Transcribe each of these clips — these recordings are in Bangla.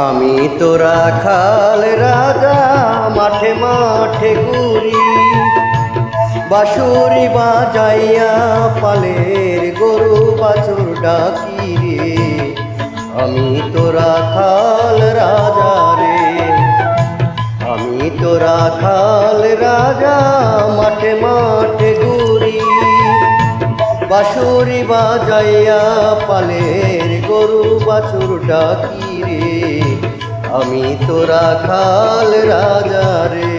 আমি তো রাখাল রাজা, মাঠে মাঠে ঘুরি, বাঁশুরি বাজাইয়া পালের গরু বাছুর ডাকি রে। আমি তো রাখাল রাজা রে, আমি তো রাখাল রাজা, মাঠে মাঠে ঘুরি, বাঁশুরি বাজাইয়া পালের গরু বাছুর ডাকি রে। আমি তো রাখাল রাজা রে।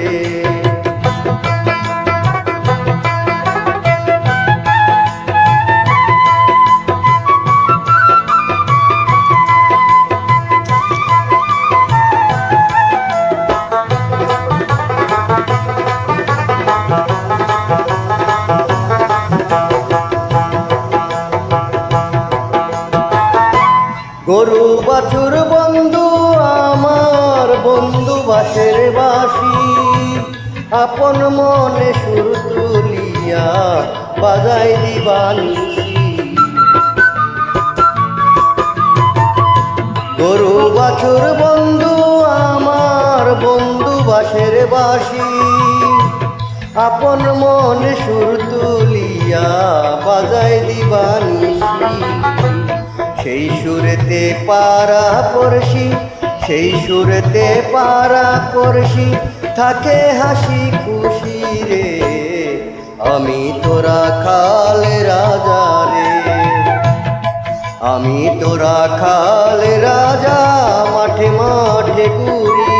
গরু বাছুর বন্ধু আমার, বন্ধু বাঁশের বাঁশি, আপন মনে সুর তুলিয়া বাজাই দিবানিসি। গরু বাছুর বন্ধু আমার, বন্ধু বাঁশের বাঁশি, আপন মনে সুর তুলিয়া বাজাই দিবানিসি। সেই সুরেতে পারা পড়শি, সেই সুরেতে পারা পড়শি, থাকে হাসি খুশি রে। আমি তো রাখাল রাজা রে, আমি তো রাখাল রাজা, মাঠে মাঠে ঘুরি,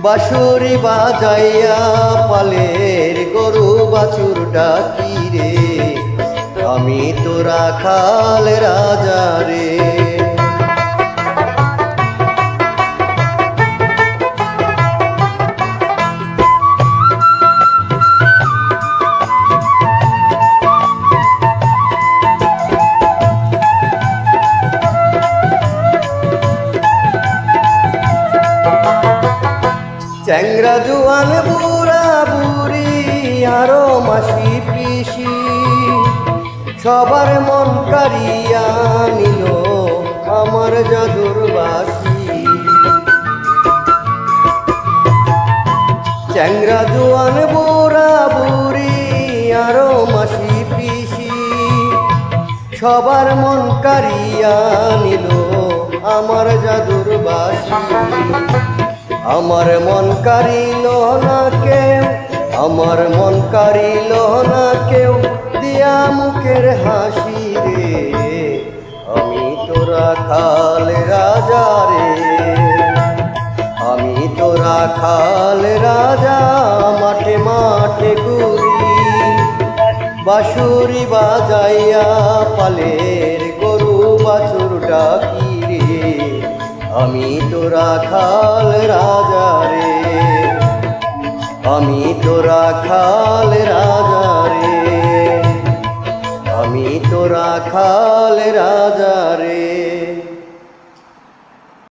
বাঁশুরি বাজাইয়া পালের গরু বাছুর ডাকি রে। আমি তো রাখাল রাজা রে। চ্যাংরা জোয়ান বুড়া বুড়ি আরো মাসি পিসি, সবার মন কাড়িয়া নিল আমার জাদুর বাঁশি। চ্যাংরা জোয়ান বুড়া বুড়ি আরো মাসি পিসি, সবার মন কাড়িয়া নিল আমার জাদুর বাঁশি। আমার মন কাড়িল না কেউ, আমার মন কাড়িল না কেউ, দিয়া মুখের হাসি রে। আমি তো রাখাল রাজা রে, আমি তো রাখাল রাজা, মাঠে মাঠে ঘুরি, বাঁশুরি বাজাইয়া পালের গরু বাছুর ডাকি রে। আমি তো রাখাল রাজা রে, আমি তো রাখাল রাজা রে, আমি তো রাখাল রাজা রে।